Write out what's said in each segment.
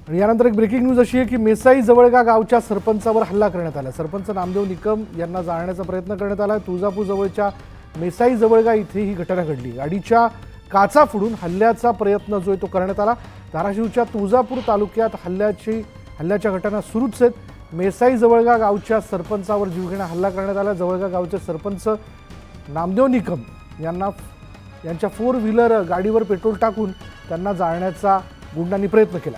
आणि यानंतर एक ब्रेकिंग न्यूज अशी आहे की मेसाई जवळगा गावच्या सरपंचावर हल्ला करण्यात आला। सरपंच नामदेव निकम यांना जाळण्याचा प्रयत्न करण्यात आला। तुळजापूर जवळच्या मेसाई जवळगा इथे ही घटना घडली। गाडीच्या काचा फोडून हल्ल्याचा प्रयत्न जो आहे तो करण्यात आला। धाराशिवच्या तुळजापूर तालुक्यात हल्ल्याच्या घटना सुरूच आहेत। मेसाई जवळगा गावच्या सरपंचावर जीवघेणा हल्ला करण्यात आला। जवळगा गावचे सरपंच नामदेव निकम यांच्या 4 व्हीलर गाडीवर पेट्रोल टाकून त्यांना जाळण्याचा गुंडांनी प्रयत्न केला।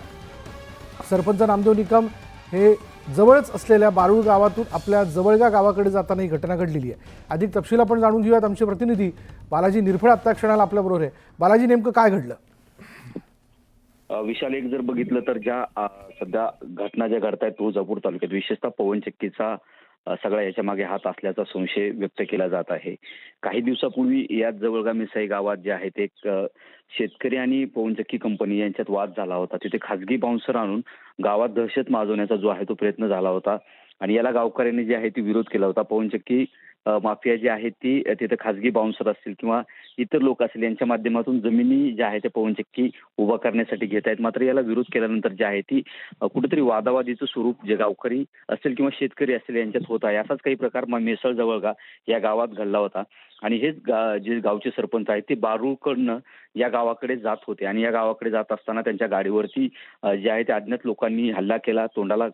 सरपंच नामदेव निकम हे जवळच असलेल्या बारूळ गावातून आपल्या जवळगा गावाकडे जाताना ही घटना घडलेली आहे। अधिक तपशील आपण जाणून घेऊयात। आमचे प्रतिनिधी बालाजी निरफळ आता क्षणाला आपल्याबरोबर आहे। बालाजी, नेमकं काय घडलं? विशाल, एक जर बघितलं तर ज्या सध्या घटना ज्या घडतायत तुळजापूर तालुक्यात, विशेषतः पवनचक्कीचा सगळ्या याच्या मागे हात असल्याचा संशय व्यक्त केला जात आहे। काही दिवसापूर्वी याच जवळगा मिसाई गावात जे आहेत एक शेतकरी आणि पवनचक्की कंपनी यांच्यात वाद झाला होता। तिथे खासगी बाउन्सर आणून गावात दहशत माजवण्याचा जो आहे तो प्रयत्न झाला होता आणि याला गावकऱ्यांनी जे आहे ती विरोध केला होता। पवनचक्की माफिया जी आहे ती तिथे खासगी बाउन्सर असतील किंवा इतर लोक असतील यांच्या माध्यमातून जमिनी ज्या आहेत त्या पवनचक्की उभा करण्यासाठी घेत आहेत। मात्र याला विरोध केल्यानंतर जे आहे ती कुठेतरी वादावादीचं स्वरूप जे गावकरी असतील किंवा शेतकरी असतील यांच्यात होत आहे। असाच काही प्रकार मेसळ जवळगा या गावात घडला होता आणि हेच जे गावचे सरपंच आहेत ते बारूळकडनं या गावाकडे जात होते आणि या गावाकडे जात असताना त्यांच्या गाडीवरती जे आहे ते अज्ञात लोकांनी हल्ला केला। तोंडाला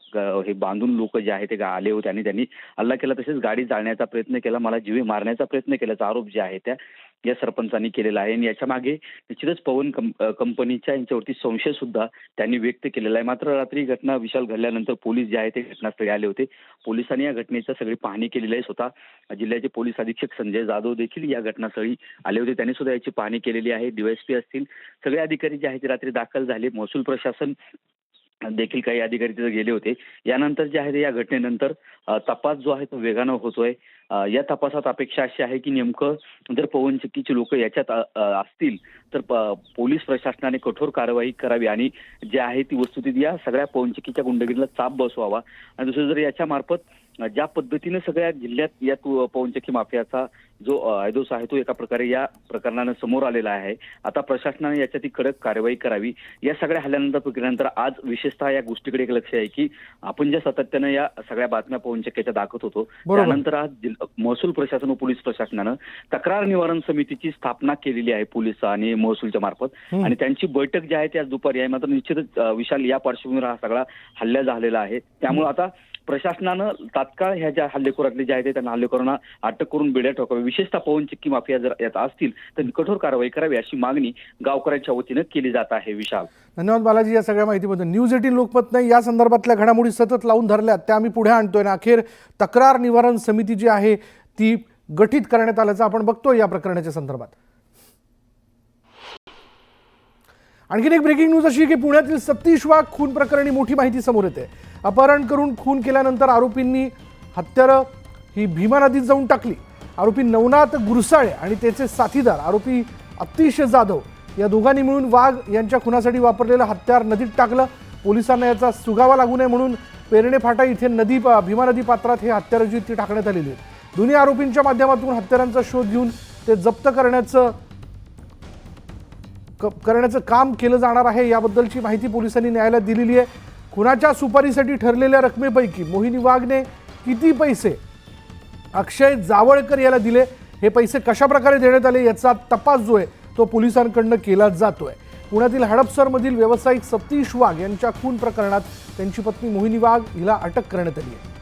हे बांधून लोक जे आहे ते आले होते आणि त्यांनी हल्ला केला। तसेच गाडी जाळण्याचा प्रयत्न केला, मला जीवे मारण्याचा प्रयत्न केल्याचा आरोप जे आहे त्या या सरपंचांनी केलेला आहे आणि याच्या मागे निश्चितच पवन कंपनीच्या यांच्यावरती संशय सुद्धा त्यांनी व्यक्त केलेला आहे। मात्र रात्री घटना विशाल घडल्यानंतर पोलीस जे आहे ते घटनास्थळी आले होते। पोलिसांनी या घटनेची सगळी पाहणी केलेली आहे। स्वतः जिल्ह्याचे पोलीस अधीक्षक संजय जाधव देखील या घटनास्थळी आले होते। त्यांनी सुद्धा याची पाहणी केलेली आहे। डीवायएसपी असतील, सगळे अधिकारी जे आहेत ते रात्री दाखल झाले। महसूल प्रशासन देखील काही अधिकारी तिथे गेले होते। यानंतर जे आहे या घटनेनंतर तपास जो आहे तो वेगानं होतोय। या तपासात अपेक्षा अशी आहे की नेमकं जर पवनचक्कीचे लोक याच्यात असतील तर पोलीस प्रशासनाने कठोर कारवाई करावी आणि जे आहे ती वस्तुस्थिती या सगळ्या पवनचक्कीच्या गुंडगिरीला चाप बसवावा। आणि दुसरं जर याच्या मार्फत ज्या पद्धतीने सगळ्या जिल्ह्यात या पवनचक्की माफियाचा जो ऐदोस आहे तो एका प्रकारे या प्रकरणानं समोर आलेला आहे। आता प्रशासनाने याच्यात कडक कारवाई करावी। या सगळ्या हल्ल्यानंतर प्रक्रियेनंतर आज विशेषतः या गोष्टीकडे एक लक्ष आहे की आपण ज्या सातत्यानं या सगळ्या बातम्या पवनचक्कीच्या दाखवत होतो त्यानंतर आज महसूल प्रशासन व पोलीस प्रशासनानं तक्रार निवारण समितीची स्थापना केलेली आहे पोलीस आणि महसूलच्या मार्फत आणि त्यांची बैठक जी आहे ती आज दुपारी आहे। मात्र निश्चितच विशाल या पार्श्वभूमीवर हा सगळा हल्ला झालेला आहे। त्यामुळे आता प्रशासनानं तात्काळ ह्या ज्या हल्लेखोरातले जे आहेत त्यांना हल्लेखोरांना अटक करून बेड्या ठोकाव्या। विशेषतः पवनचक्की माफिया जर यात असतील तर कठोर कारवाई करावी अशी मागणी गावकऱ्यांच्या वतीनं केली जात आहे। विशाल, धन्यवाद बालाजी या सगळ्या माहितीबद्दल। न्यूज 18 लोकमतने या संदर्भातल्या घडामोडी सतत लावून धरल्यात, त्या आम्ही पुढे आणतोय आणि अखेर तक्रार निवारण समिती जी आहे ती गठीत करण्यात आल्याचं आपण बघतोय या प्रकरणाच्या संदर्भात। आणखीन एक ब्रेकिंग न्यूज अशी की पुण्यातील सतीश वाघ खून प्रकरणी मोठी माहिती समोर येते। अपहरण करून खून केल्यानंतर आरोपींनी हत्यारं ही भीमा नदीत जाऊन टाकली। आरोपी नवनाथ गुरसाळे आणि त्याचे साथीदार आरोपी अतिश जाधव या दोघांनी मिळून वाघ यांच्या खुनासाठी वापरलेलं हत्यार नदीत टाकलं। पोलिसांना याचा सुगावा लागू नये म्हणून पेरणे फाटा इथे भीमा नदी पात्रात हे हत्यारं जी ती टाकण्यात आलेली आहेत। दोन्ही आरोपींच्या माध्यमातून हत्यारांचा शोध घेऊन ते जप्त करण्याचं काम केलं जाणार आहे। याबद्दलची माहिती पोलिसांनी न्यायालयात दिलेली आहे। खुनाच्या सुपारीसाठी ठरलेल्या रकमेपैकी मोहिनी वाघने किती पैसे अक्षय जावळकर याला दिले, हे पैसे कशा प्रकारे देण्यात आले याचा तपास जो आहे तो पोलिसांकडून केला जातोय। पुण्यातील हडपसरमधील व्यावसायिक सतीश वाघ यांच्या खून प्रकरणात त्यांची पत्नी मोहिनी वाघ हिला अटक करण्यात आली आहे।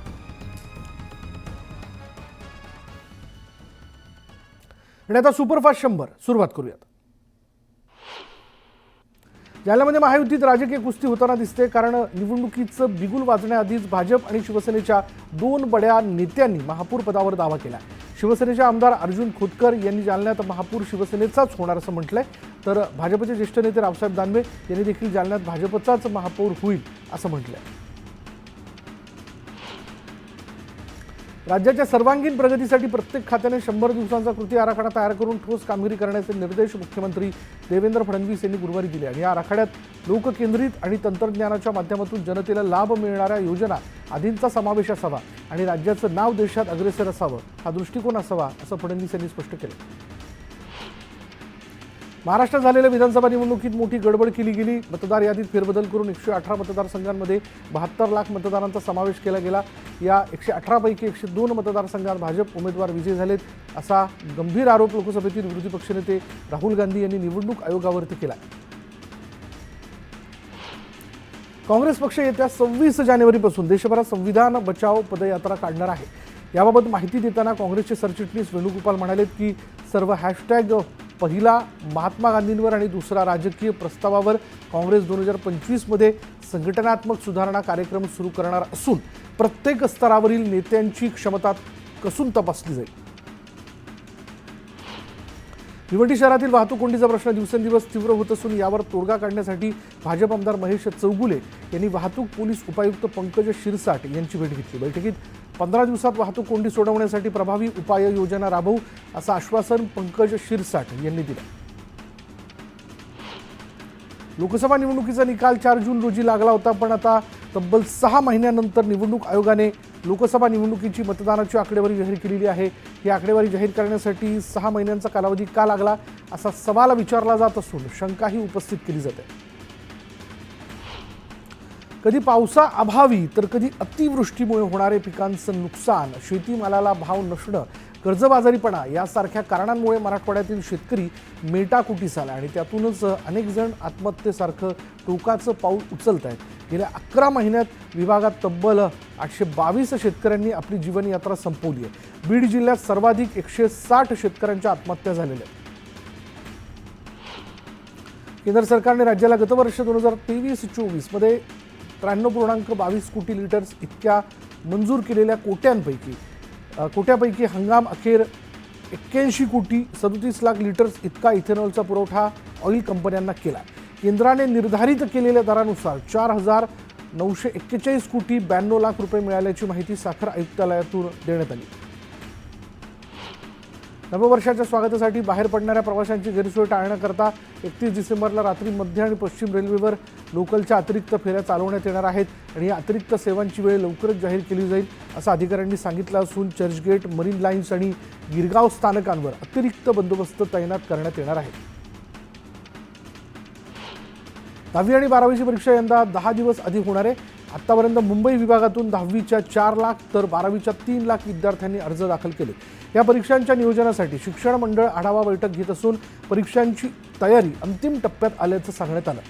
आणि आता सुपरफास्ट 100 सुरुवात करूयात। जालन्यामध्ये महायुतीत राजकीय कुस्ती होताना दिसते, कारण निवडणुकीचं बिगुल वाजण्याआधीच भाजप आणि शिवसेनेच्या 2 बड्या नेत्यांनी महापौर पदावर दावा केला। शिवसेनेचे आमदार अर्जुन खोतकर यांनी जालन्यात महापौर शिवसेनेचाच होणार असं म्हटलंय, तर भाजपचे ज्येष्ठ नेते रावसाहेब दानवे यांनी देखील जालन्यात भाजपचाच महापौर होईल असं म्हटलंय। राज्याच्या सर्वांगीण प्रगतीसाठी प्रत्येक खात्याने 100 दिवसांचा कृती आराखडा तयार करून ठोस कामगिरी करण्याचे निर्देश मुख्यमंत्री देवेंद्र फडणवीस यांनी गुरुवारी दिले आणि या आराखड्यात लोककेंद्रित आणि तंत्रज्ञानाच्या माध्यमातून जनतेला लाभ मिळणाऱ्या योजना आदींचा समावेश असावा आणि राज्याचं नाव देशात अग्रेसर असावं हा दृष्टिकोन असावा असं फडणवीस यांनी स्पष्ट केलं। महाराष्ट्रात झालेल्या विधानसभा निवडणुकीत मोठी गडबड केली गेली. मतदार यादीत फेरबदल करून 118 मतदारसंघांमध्ये 72 लाख मतदारांचा समावेश केला गेला. या 118 पैकी 102 मतदारसंघात भाजप उमेदवार विजयी झालेत, असा गंभीर आरोप लोकसभेतील विरोधी पक्षनेते राहुल गांधी यांनी निवडणूक आयोगावरती केला. काँग्रेस पक्ष येत्या 26 जानेवारीपासून देशभरात संविधान बचाव पदयात्रा काढणार आहे. याबाबत माहिती देताना काँग्रेसचे सरचिटणीस वेणुगोपाल म्हणालेत की सर्व हॅशटॅग पहिला महात्मा गांधींवर आणि दुसरा राजकीय प्रस्तावावर काँग्रेस 2025 मध्ये संघटनात्मक सुधारणा कार्यक्रम सुरू करणार असून प्रत्येक स्तरावरील नेत्यांची क्षमता कसून तपासली जाईल. भिवंडी शहरातील वाहतूक कोंडीचा प्रश्न दिवसेंदिवस तीव्र होत असून यावर तोडगा काढण्यासाठी भाजप आमदार महेश चौगुले यांनी वाहतूक पोलीस उपायुक्त पंकज शिरसाट यांची भेट घेतली. बैठकीत 15 दिवसात वाहतूक कोंडी सोडवण्यासाठी प्रभावी उपाययोजना राबवू असं आश्वासन पंकज शिरसाट यांनी दिलं. लोकसभा निवडणुकीचा निकाल 4 जून रोजी लागला होता, पण आता तब्बल 6 महिन्यानंतर निवडणूक आयोगाने लोकसभा निवडणुकीची मतदानाची आकडेवारी जाहीर केलेली आहे. ही आकडेवारी जाहीर करण्यासाठी 6 महिन्यांचा कालावधी का लागला असा सवाल विचारला जात असून शंकाही उपस्थित केली जाते. कधी पावसाअभावी तर कधी अतिवृष्टीमुळे होणारे पिकांचं नुकसान, शेतीमालाला भाव नसणं, कर्जबाजारीपणा यासारख्या कारणांमुळे मराठवाड्यातील शेतकरी मेटाकुटीस आला आणि त्यातूनच अनेक जण आत्महत्येसारखं टोकाचं पाऊल उचलत आहेत. गेल्या 11 महिन्यात विभागात तब्बल 822 शेतकऱ्यांनी आपली जीवनयात्रा संपवली आहे. बीड जिल्ह्यात सर्वाधिक 160 शेतकऱ्यांच्या आत्महत्या झालेल्या आहेत. केंद्र सरकारने राज्याला गतवर्ष 2023-24 मध्ये 93.22 कोटी लिटर्स इतक्या मंजूर केलेल्या कोट्यापैकी हंगाम अखेर 81 कोटी 37 लाख लिटर्स इतका इथेनॉलचा पुरवठा ऑइल कंपन्यांना केला. केंद्राने निर्धारित केलेल्या दरानुसार 4,941 कोटी 92 लाख रुपये मिळाल्याची माहिती साखर आयुक्तालयातून देण्यात आली. नववर्षाच्या स्वागतासाठी बाहेर पडणाऱ्या प्रवाशांची गैरसोय टाळण्याकरता 31 डिसेंबरला रात्री मध्य आणि पश्चिम रेल्वेवर लोकलच्या अतिरिक्त फेऱ्या चालवण्यात येणार आहेत आणि या अतिरिक्त सेवांची वेळ लवकरच जाहीर केली जाईल असं अधिकाऱ्यांनी सांगितलं असून चर्चगेट, मरीन लाईन्स आणि गिरगाव स्थानकांवर अतिरिक्त बंदोबस्त तैनात करण्यात येणार आहे. 10वी आणि 12वीची परीक्षा यंदा 10 दिवस आधी होणार आहे. आतापर्यंत मुंबई विभागातून 10वीच्या 4 लाख तर 12वीच्या 3 लाख विद्यार्थ्यांनी अर्ज दाखल केले. या परीक्षांच्या नियोजनासाठी शिक्षण मंडळ आढावा बैठक घेत असून परीक्षांची तयारी अंतिम टप्प्यात आल्याचं सांगण्यात आलं.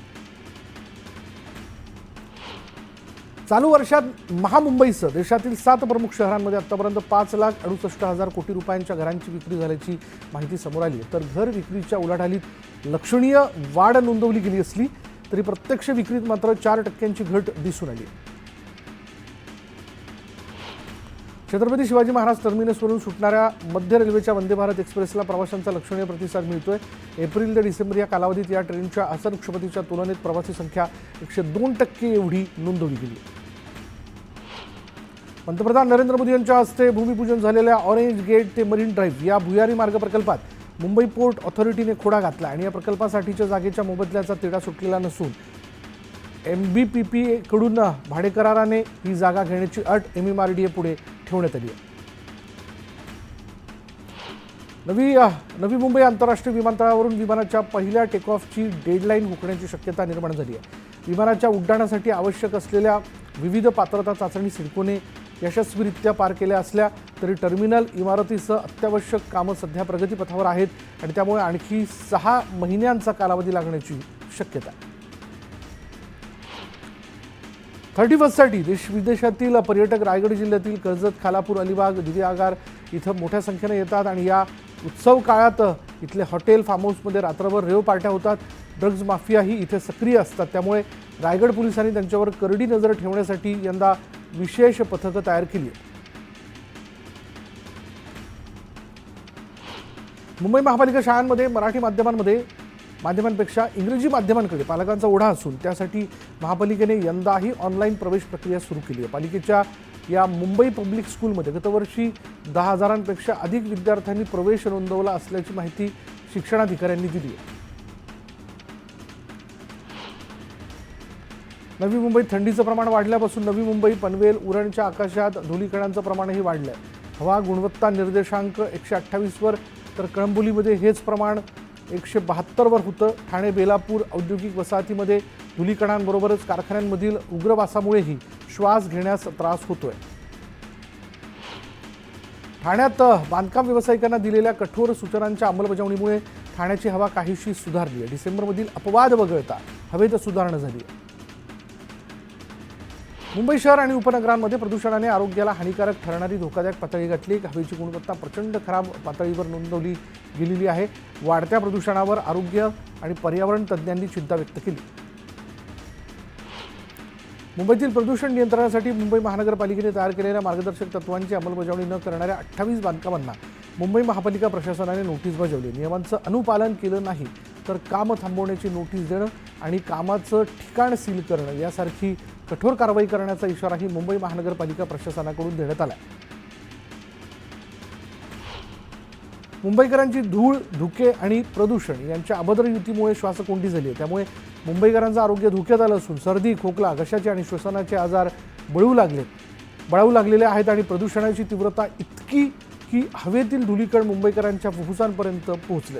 चालू वर्षात महामुंबईसह देशातील 7 प्रमुख शहरांमध्ये आतापर्यंत 5,68,000 कोटी रुपयांच्या घरांची विक्री झाल्याची माहिती समोर आली आहे. तर घर विक्रीच्या उलाढालीत लक्षणीय वाढ नोंदवली गेली असली तरी प्रत्यक्ष विक्रीत मात्र 4% घट दिसून आली. छत्रपती शिवाजी महाराज टर्मिनसवरून सुटणाऱ्या मध्य रेल्वेच्या वंदे भारत एक्सप्रेसला प्रवाशांचा लक्षणीय प्रतिसाद मिळतोय. एप्रिल ते डिसेंबर या कालावधीत या ट्रेनच्या आसन क्षमतेच्या तुलनेत प्रवासी संख्या 102% एवढी नोंदवली गेली. पंतप्रधान नरेंद्र मोदी यांच्या हस्ते भूमिपूजन झालेल्या ऑरेंज गेट ते मरीन ड्राईव्ह या भुयारी मार्ग प्रकल्पात मुंबई पोर्ट ऑथॉरिटीने खोडा घातला आणि या प्रकल्पासाठीच्या जागेच्या मोबदल्याचा तिढा सुटलेला नसून MBPP कडून भाडेकराराने ही जागा घेण्याची अट MMRDA पुढे ठेवण्यात आली आहे. नवी मुंबई आंतरराष्ट्रीय विमानतळावरून विमानाच्या पहिल्या टेकऑफची डेडलाईन हुकण्याची शक्यता निर्माण झाली आहे. विमानाच्या उड्डाणासाठी आवश्यक असलेल्या विविध पात्रता चाचणी सिडकोने यशस्वीरित्या पार केल्या असल्या तरी टर्मिनल इमारतीसह अत्यावश्यक कामं सध्या प्रगतीपथावर आहेत आणि त्यामुळे आणखी 6 महिन्यांचा कालावधी लागण्याची शक्यता आहे. 31st देश विदेशातील पर्यटक रायगड जिल्ह्यातील कर्जत, खालापूर, अलिबाग, दिवेआगार इथं मोठ्या संख्येने येतात आणि या उत्सव काळात इथले हॉटेल, फार्म हाऊसमध्ये रात्रभर रेव पार्ट्या होतात. ड्रग्ज माफियाही इथे सक्रिय असतात. त्यामुळे रायगड पोलिसांनी त्यांच्यावर करडी नजर ठेवण्यासाठी यंदा विशेष पथकं तयार केली आहेत. मुंबई महापालिका शाळांमध्ये मराठी माध्यमांपेक्षा इंग्रजी माध्यमांकडे पालकांचा ओढा असून त्यासाठी महापालिकेने यंदाही ऑनलाईन प्रवेश प्रक्रिया सुरू केली आहे. पालिकेच्या या मुंबई पब्लिक स्कूलमध्ये गतवर्षी 10,000पेक्षा अधिक विद्यार्थ्यांनी प्रवेश नोंदवला असल्याची माहिती शिक्षणाधिकाऱ्यांनी दिली आहे. नवी मुंबईत थंडीचं प्रमाण वाढल्यापासून नवी मुंबई, पनवेल, उरणच्या आकाशात धुलीकणांचं प्रमाणही वाढलं आहे. हवा गुणवत्ता निर्देशांक 128 वर तर कळंबोलीमध्ये हेच प्रमाण 172 वर होतं. ठाणे बेलापूर औद्योगिक वसाहतीमध्ये धुलीकणांबरोबरच कारखान्यांमधील उग्र वासामुळेही श्वास घेण्यास त्रास होतोय. ठाण्यात बांधकाम व्यावसायिकांना दिलेल्या कठोर सूचनांच्या अंमलबजावणीमुळे ठाण्याची हवा काहीशी सुधारली आहे. डिसेंबरमधील अपवाद वगळता हवेत सुधारणा झाली आहे. मुंबई शहर आणि उपनगरांमध्ये प्रदूषणाने आरोग्याला हानिकारक ठरणारी धोकादायक पातळी गाठली. हवेची गुणवत्ता प्रचंड खराब पातळीवर नोंदवली गेलेली आहे. वाढत्या प्रदूषणावर आरोग्य आणि पर्यावरण तज्ज्ञांनी चिंता व्यक्त केली. मुंबईतील प्रदूषण नियंत्रणासाठी मुंबई महानगरपालिकेने तयार केलेल्या मार्गदर्शक तत्वांची अंमलबजावणी न करणाऱ्या 28 बांधकामांना मुंबई महापालिका प्रशासनाने नोटीस बजावली. नियमांचं अनुपालन केलं नाही तर काम थांबवण्याची नोटीस देणं आणि कामाचं ठिकाण सील करणं यासारखी कठोर कारवाई करण्याचा इशाराही मुंबई महानगरपालिका प्रशासनाकडून देण्यात आला. मुंबईकरांची धूळ, धुके आणि प्रदूषण यांच्या अभद्र युतीमुळे श्वासकोंडी झाली आहे. त्यामुळे मुंबईकरांचं आरोग्य धोक्यात आलं असून सर्दी, खोकला, घशाचे आणि श्वसनाचे आजार बळावू लागलेले आहेत. आणि प्रदूषणाची तीव्रता इतकी की हवेतील धुलीकण मुंबईकरांच्या फुफ्फुसांपर्यंत पोहोचले.